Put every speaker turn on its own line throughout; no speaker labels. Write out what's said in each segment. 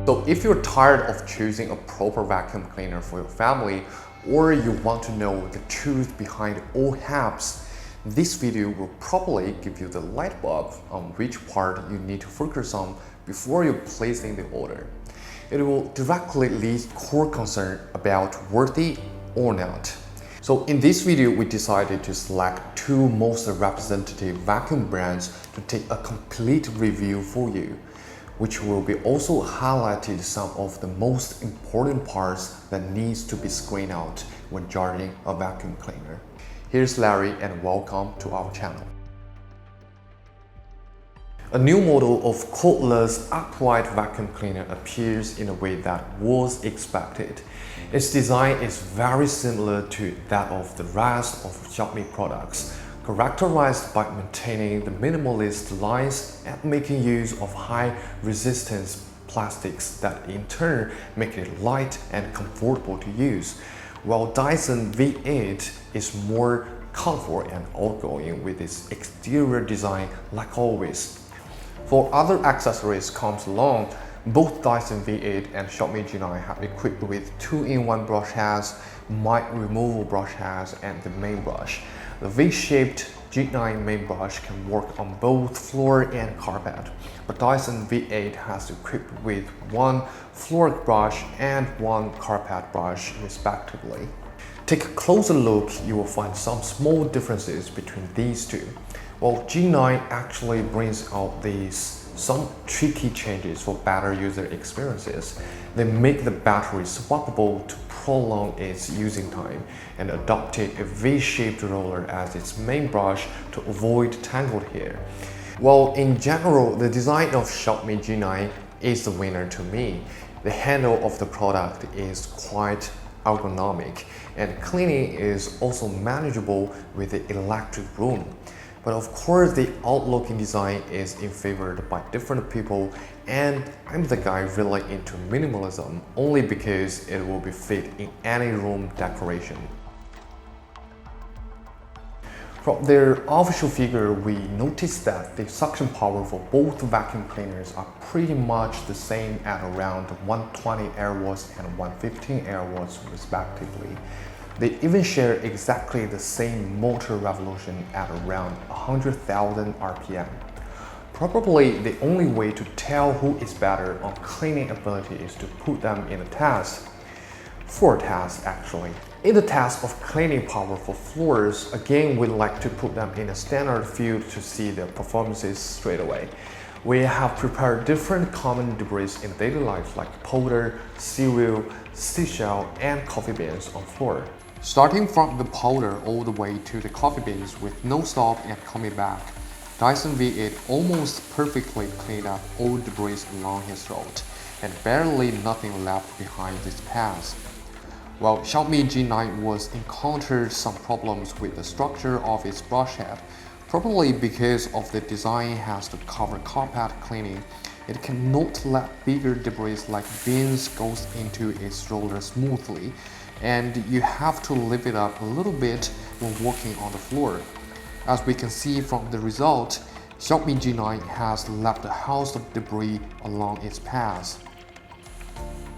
So if you're tired of choosing a proper vacuum cleaner for your family, or you want to know the truth behind all apps, this video will probably give you the light bulb on which part you need to focus on before you placing the order. It will directly lead core concern about worthy or not. So in this video, we decided to select two most representative vacuum brands to take a complete review for you, which will be also highlighted some of the most important parts that needs to be screened out when judging a vacuum cleaner. Here's Larry and welcome to our channel. A new model of cordless upright vacuum cleaner appears in a way that was expected. Its design is very similar to that of the rest of Xiaomi products, characterized by maintaining the minimalist lines and making use of high-resistance plastics that in turn make it light and comfortable to use, while Dyson V8 is more comfort and outgoing with its exterior design like always. For other accessories comes along, both Dyson V8 and Xiaomi G9 have equipped with 2-in-1 brush heads, mic removal brush heads, and the main brush. The V-shaped G9 main brush can work on both floor and carpet, but Dyson V8 has equipped with one floor brush and one carpet brush respectively. Take a closer look, you will find some small differences between these two. While G9 actually brings out some tricky changes for better user experiences. They make the battery swappable to prolong its using time and adopted a V-shaped roller as its main brush to avoid tangled hair. While in general, the design of Xiaomi G9 is the winner to me, the handle of the product is quite ergonomic and cleaning is also manageable with the electric broom. But of course, the outlook design is in favored by different people, and I'm the guy really into minimalism only because it will be fit in any room decoration. From their official figure, we noticed that the suction power for both vacuum cleaners are pretty much the same at around 120 air watts and 115 air watts respectively. They even share exactly the same motor revolution at around 100,000 RPM. Probably the only way to tell who is better on cleaning ability is to put them in a test. For a test actually. In the test of cleaning power for floors, again we'd like to put them in a standard field to see their performances straight away. We have prepared different common debris in daily life like powder, cereal, seashell, and coffee beans on floor. Starting from the powder all the way to the coffee beans with no stop and coming back, Dyson V8 almost perfectly cleaned up all debris along his road, and barely nothing left behind this pass. While Xiaomi G9 was encountered some problems with the structure of its brush head, probably because of the design has to cover carpet cleaning. It cannot let bigger debris like beans go into its roller smoothly, and you have to lift it up a little bit when walking on the floor. As we can see from the result, Xiaomi G9 has left a house of debris along its path.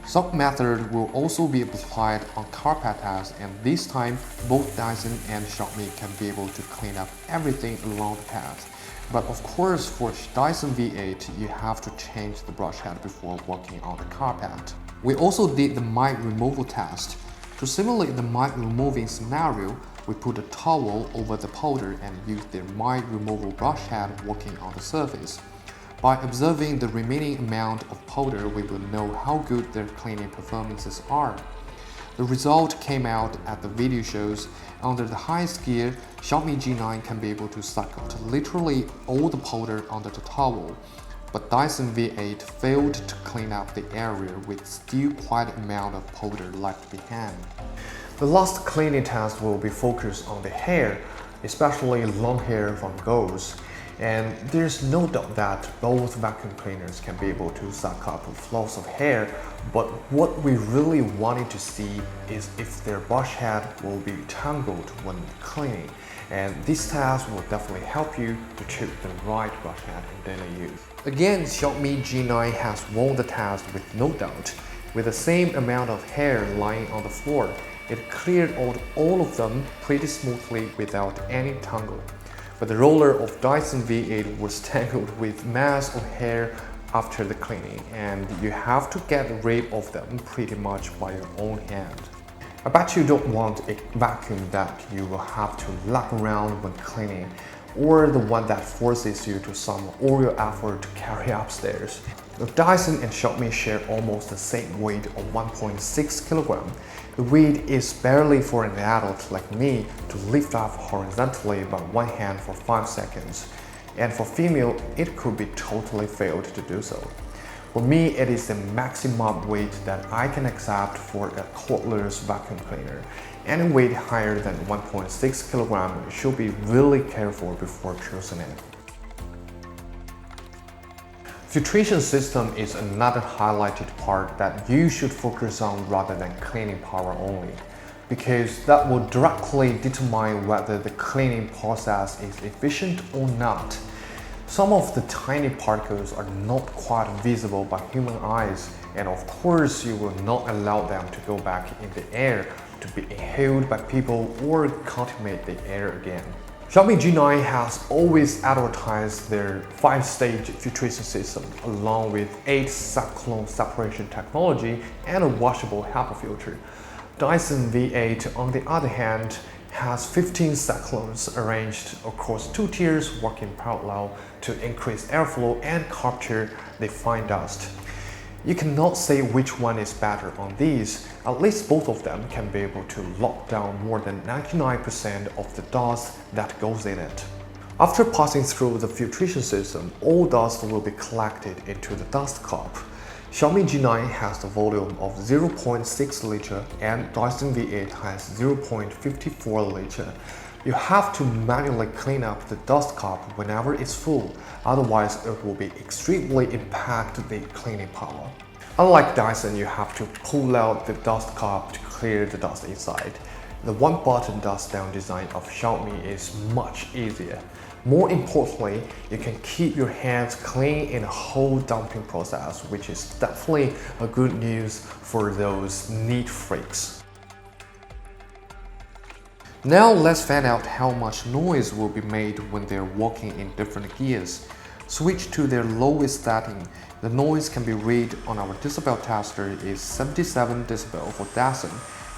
Some method will also be applied on carpets, and this time both Dyson and Xiaomi can be able to clean up everything along the path. But of course, for Dyson V8, you have to change the brush head before working on the carpet. We also did the mic removal test. To simulate the mic removing scenario, we put a towel over the powder and used the mic removal brush head working on the surface. By observing the remaining amount of powder, we will know how good their cleaning performances are. The result came out as the video shows. Under the highest gear, Xiaomi G9 can be able to suck out literally all the powder under the towel, but Dyson V8 failed to clean up the area with still quite an amount of powder left behind. The last cleaning test will be focused on the hair, especially long hair from goats. And there's no doubt that both vacuum cleaners can be able to suck up lots of hair, but what we really wanted to see is if their brush head will be tangled when cleaning. and this test will definitely help you to choose the right brush head in daily use. Again, Xiaomi G9 has won the test with no doubt. With the same amount of hair lying on the floor, it cleared out all of them pretty smoothly without any tangle. But the roller of Dyson V8 was tangled with mass of hair after the cleaning, and you have to get rid of them pretty much by your own hand. I bet you don't want a vacuum that you will have to lug around when cleaning, or the one that forces you to some real effort to carry upstairs. The Dyson and Xiaomi share almost the same weight of 1.6 kg. The weight is barely for an adult like me to lift up horizontally by one hand for 5 seconds. And for female, it could be totally failed to do so. For me, it is the maximum weight that I can accept for a cordless vacuum cleaner. Any weight higher than 1.6 kg should be really careful before choosing it. Filtration system is another highlighted part that you should focus on rather than cleaning power only, because that will directly determine whether the cleaning process is efficient or not. Some of the tiny particles are not quite visible by human eyes, and of course you will not allow them to go back in the air to be inhaled by people or contaminate the air again. Xiaomi G9 has always advertised their 5-stage filtration system along with 8 cyclone separation technology and a washable HEPA filter. Dyson V8, on the other hand, has 15 cyclones arranged across 2 tiers working parallel to increase airflow and capture the fine dust. You cannot say which one is better on these. At least both of them can be able to lock down more than 99% of the dust that goes in it. After passing through the filtration system, all dust will be collected into the dust cup. Xiaomi G9 has the volume of 0.6 liter and Dyson V8 has 0.54 liter. You have to manually clean up the dust cup whenever it's full, otherwise it will be extremely impact the cleaning power. Unlike Dyson, you have to pull out the dust cup to clear the dust inside. The one-button dust down design of Xiaomi is much easier. More importantly, you can keep your hands clean in the whole dumping process, which is definitely a good news for those neat freaks. Now let's find out how much noise will be made when they're walking in different gears. Switch to their lowest setting. The noise can be read on our decibel tester is 77 decibel for Dyson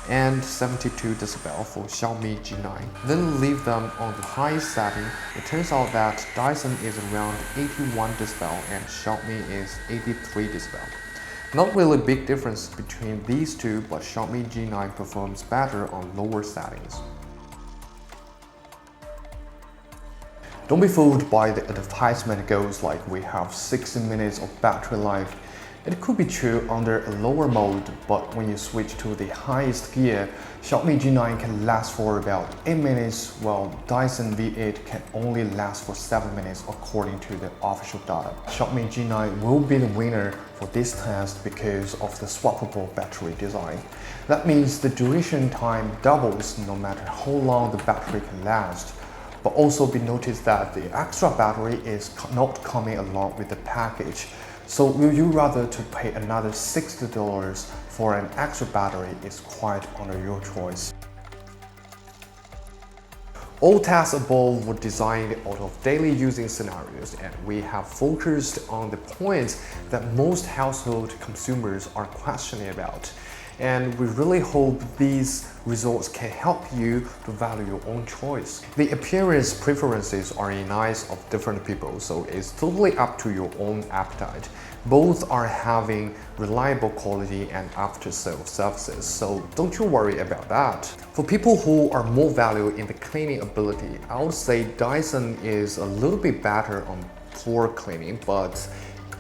and 72 decibel for Xiaomi G9. Then leave them on the highest setting. It turns out that Dyson is around 81 decibel and Xiaomi is 83 decibel. Not really a big difference between these two, but Xiaomi G9 performs better on lower settings. Don't be fooled by the advertisement goals like we have 60 minutes of battery life. It could be true under a lower mode, but when you switch to the highest gear, Xiaomi G9 can last for about 8 minutes, while Dyson V8 can only last for 7 minutes according to the official data. Xiaomi G9 will be the winner for this test because of the swappable battery design. That means the duration time doubles no matter how long the battery can last. But also be noticed that the extra battery is not coming along with the package. So will you rather to pay another $60 for an extra battery is quite under your choice. All tests above were designed out of daily using scenarios, and we have focused on the points that most household consumers are questioning about. And we really hope these results can help you to value your own choice. The appearance preferences are in eyes of different people, so it's totally up to your own appetite. Both are having reliable quality and after-sale services, so don't you worry about that. For people who are more value in the cleaning ability, I would say Dyson is a little bit better on floor cleaning, but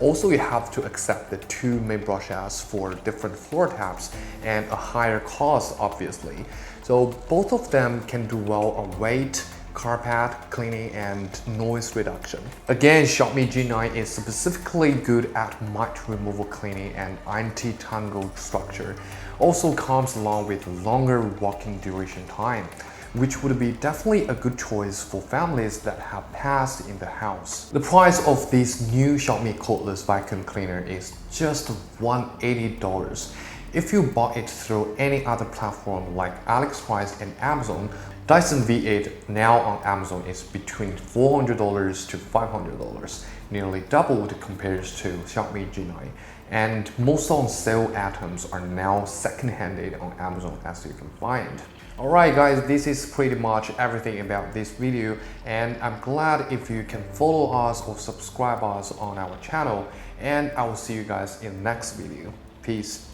also, you have to accept the 2 main brushes for different floor types and a higher cost, obviously. So both of them can do well on weight, carpet cleaning, and noise reduction. Again, Xiaomi G9 is specifically good at mite removal cleaning and anti-tangle structure. Also comes along with longer working duration time. which would be definitely a good choice for families that have pets in the house. The price of this new Xiaomi cordless vacuum cleaner is just $180. If you bought it through any other platform like AliExpress and Amazon, Dyson V8 now on Amazon is between $400 to $500, nearly doubled compared to Xiaomi G9. And most on sale items are now second-handed on Amazon, as you can find. Alright guys, this is pretty much everything about this video, and I'm glad if you can follow us or subscribe us on our channel, and I will see you guys in the next video. Peace.